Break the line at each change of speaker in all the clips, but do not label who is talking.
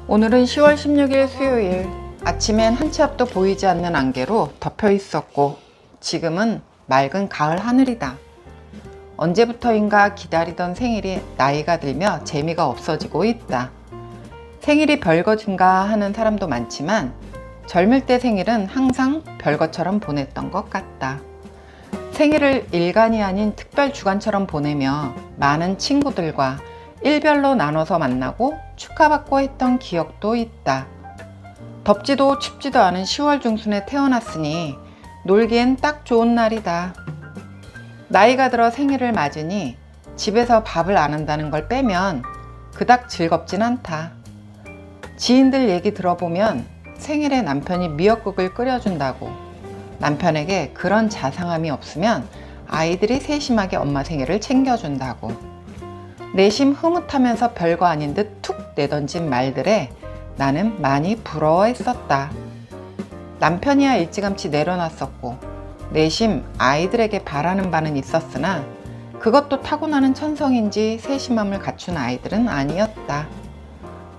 오늘은 10월 16일 수요일. 아침엔 한 치 앞도 보이지 않는 안개로 덮여 있었고 지금은 맑은 가을 하늘이다. 언제부터인가 기다리던 생일이 나이가 들며 재미가 없어지고 있다. 생일이 별거인가 하는 사람도 많지만 젊을 때 생일은 항상 별것처럼 보냈던 것 같다. 생일을 일간이 아닌 특별 주간처럼 보내며 많은 친구들과 일별로 나눠서 만나고 축하받고 했던 기억도 있다. 덥지도 춥지도 않은 10월 중순에 태어났으니 놀기엔 딱 좋은 날이다. 나이가 들어 생일을 맞으니 집에서 밥을 안 한다는 걸 빼면 그닥 즐겁진 않다. 지인들 얘기 들어보면 생일에 남편이 미역국을 끓여준다고, 남편에게 그런 자상함이 없으면 아이들이 세심하게 엄마 생일을 챙겨준다고, 내심 흐뭇하면서 별거 아닌 듯 툭 내던진 말들에 나는 많이 부러워했었다. 남편이야 일찌감치 내려놨었고 내심 아이들에게 바라는 바는 있었으나 그것도 타고나는 천성인지 세심함을 갖춘 아이들은 아니었다.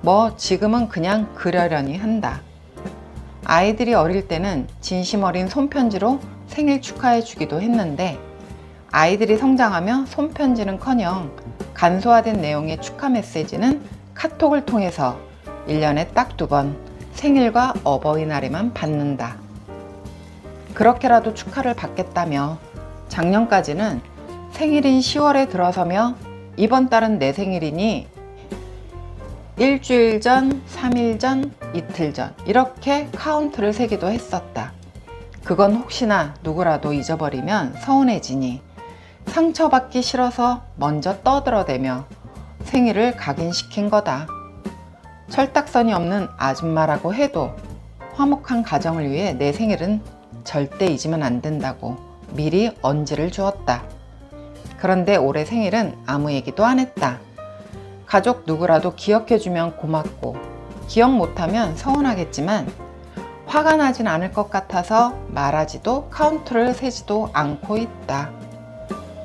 뭐 지금은 그냥 그러려니 한다. 아이들이 어릴 때는 진심 어린 손편지로 생일 축하해 주기도 했는데 아이들이 성장하며 손편지는커녕 간소화된 내용의 축하 메시지는 카톡을 통해서 1년에 딱 2번 생일과 어버이날에만 받는다. 그렇게라도 축하를 받겠다며 작년까지는 생일인 10월에 들어서며 이번 달은 내 생일이니 일주일 전, 3일 전, 이틀 전 이렇게 카운트를 세기도 했었다. 그건 혹시나 누구라도 잊어버리면 서운해지니 상처받기 싫어서 먼저 떠들어대며 생일을 각인시킨 거다. 철딱선이 없는 아줌마라고 해도 화목한 가정을 위해 내 생일은 절대 잊으면 안 된다고 미리 언지를 주었다. 그런데 올해 생일은 아무 얘기도 안 했다. 가족 누구라도 기억해주면 고맙고 기억 못하면 서운하겠지만 화가 나진 않을 것 같아서 말하지도 카운트를 세지도 않고 있다.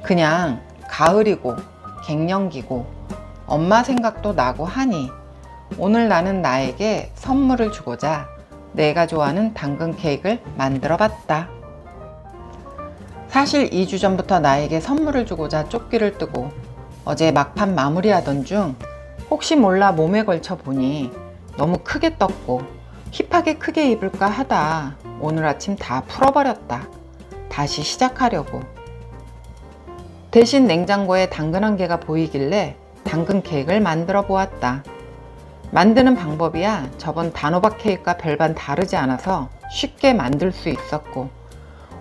그냥 가을이고 갱년기고 엄마 생각도 나고 하니 오늘 나는 나에게 선물을 주고자 내가 좋아하는 당근 케이크를 만들어 봤다. 사실 2주 전부터 나에게 선물을 주고자 쪽지를 뜨고 어제 막판 마무리하던 중 혹시 몰라 몸에 걸쳐 보니 너무 크게 떴고 힙하게 크게 입을까 하다 오늘 아침 다 풀어버렸다. 다시 시작하려고. 대신 냉장고에 당근 한 개가 보이길래 당근 케이크를 만들어 보았다. 만드는 방법이야 저번 단호박 케이크와 별반 다르지 않아서 쉽게 만들 수 있었고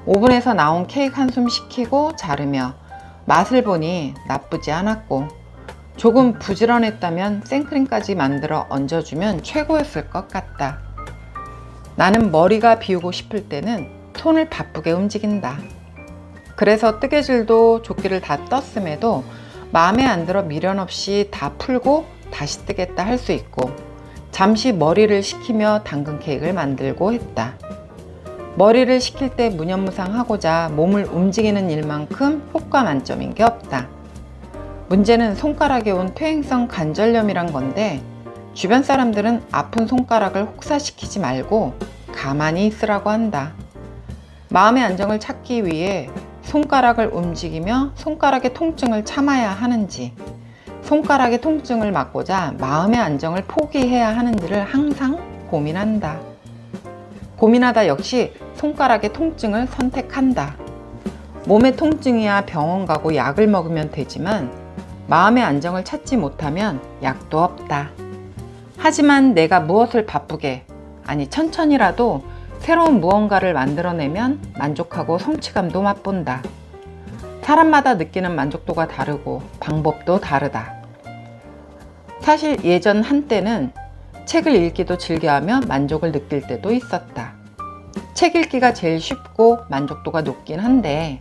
오븐에서 나온 케이크 한숨 식히고 자르며 맛을 보니 나쁘지 않았고 조금 부지런했다면 생크림까지 만들어 얹어주면 최고였을 것 같다. 나는 머리가 비우고 싶을 때는 손을 바쁘게 움직인다. 그래서 뜨개질도 조끼를 다 떴음에도 마음에 안 들어 미련 없이 다 풀고 다시 뜨겠다 할 수 있고 잠시 머리를 식히며 당근 케이크를 만들고 했다. 머리를 식힐 때 무념무상하고자 몸을 움직이는 일만큼 효과 만점인 게 없다. 문제는 손가락에 온 퇴행성 관절염이란 건데 주변 사람들은 아픈 손가락을 혹사시키지 말고 가만히 있으라고 한다. 마음의 안정을 찾기 위해 손가락을 움직이며 손가락의 통증을 참아야 하는지 손가락의 통증을 막고자 마음의 안정을 포기해야 하는지를 항상 고민한다. 고민하다 역시 손가락의 통증을 선택한다. 몸의 통증이야 병원 가고 약을 먹으면 되지만 마음의 안정을 찾지 못하면 약도 없다. 하지만 내가 무엇을 바쁘게, 아니 천천히라도 새로운 무언가를 만들어내면 만족하고 성취감도 맛본다. 사람마다 느끼는 만족도가 다르고 방법도 다르다. 사실 예전 한때는 책을 읽기도 즐겨하며 만족을 느낄 때도 있었다. 책 읽기가 제일 쉽고 만족도가 높긴 한데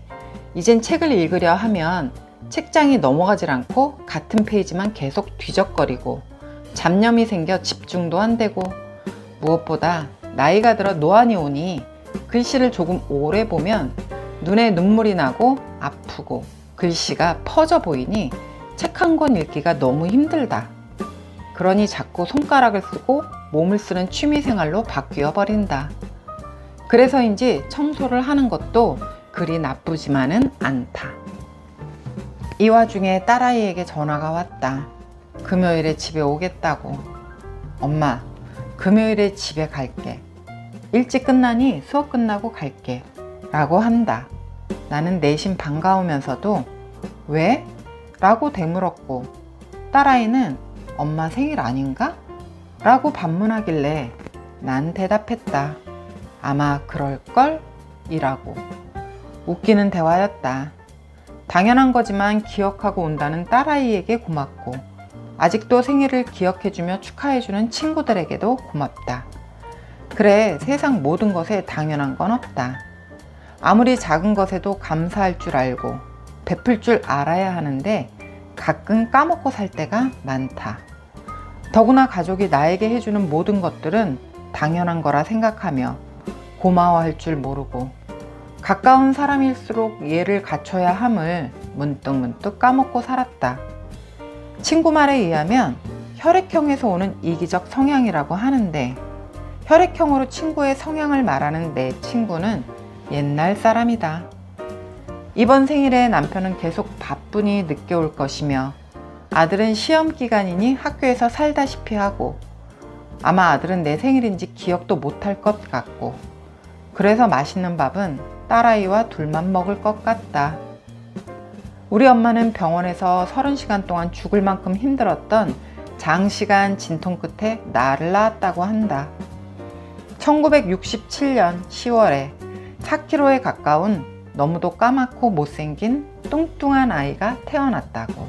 이젠 책을 읽으려 하면 책장이 넘어가질 않고 같은 페이지만 계속 뒤적거리고 잡념이 생겨 집중도 안 되고 무엇보다 나이가 들어 노안이 오니 글씨를 조금 오래 보면 눈에 눈물이 나고 아프고 글씨가 퍼져 보이니 책 한 권 읽기가 너무 힘들다. 그러니 자꾸 손가락을 쓰고 몸을 쓰는 취미생활로 바뀌어 버린다. 그래서인지 청소를 하는 것도 그리 나쁘지만은 않다. 이 와중에 딸아이에게 전화가 왔다. 금요일에 집에 오겠다고. 엄마, 금요일에 집에 갈게. 일찍 끝나니 수업 끝나고 갈게. 라고 한다. 나는 내심 반가우면서도 왜? 라고 되물었고, 딸아이는 엄마 생일 아닌가? 라고 반문하길래 난 대답했다. 아마 그럴걸? 이라고. 웃기는 대화였다. 당연한 거지만 기억하고 온다는 딸아이에게 고맙고, 아직도 생일을 기억해주며 축하해주는 친구들에게도 고맙다. 그래, 세상 모든 것에 당연한 건 없다. 아무리 작은 것에도 감사할 줄 알고 베풀 줄 알아야 하는데 가끔 까먹고 살 때가 많다. 더구나 가족이 나에게 해주는 모든 것들은 당연한 거라 생각하며 고마워할 줄 모르고 가까운 사람일수록 예를 갖춰야 함을 문득문득 까먹고 살았다. 친구 말에 의하면 혈액형에서 오는 이기적 성향이라고 하는데, 혈액형으로 친구의 성향을 말하는 내 친구는 옛날 사람이다. 이번 생일에 남편은 계속 바쁘니 늦게 올 것이며, 아들은 시험 기간이니 학교에서 살다시피 하고, 아마 아들은 내 생일인지 기억도 못할 것 같고, 그래서 맛있는 밥은 딸아이와 둘만 먹을 것 같다. 우리 엄마는 병원에서 30시간 동안 죽을 만큼 힘들었던 장시간 진통 끝에 나를 낳았다고 한다. 1967년 10월에 4kg에 가까운 너무도 까맣고 못생긴 뚱뚱한 아이가 태어났다고.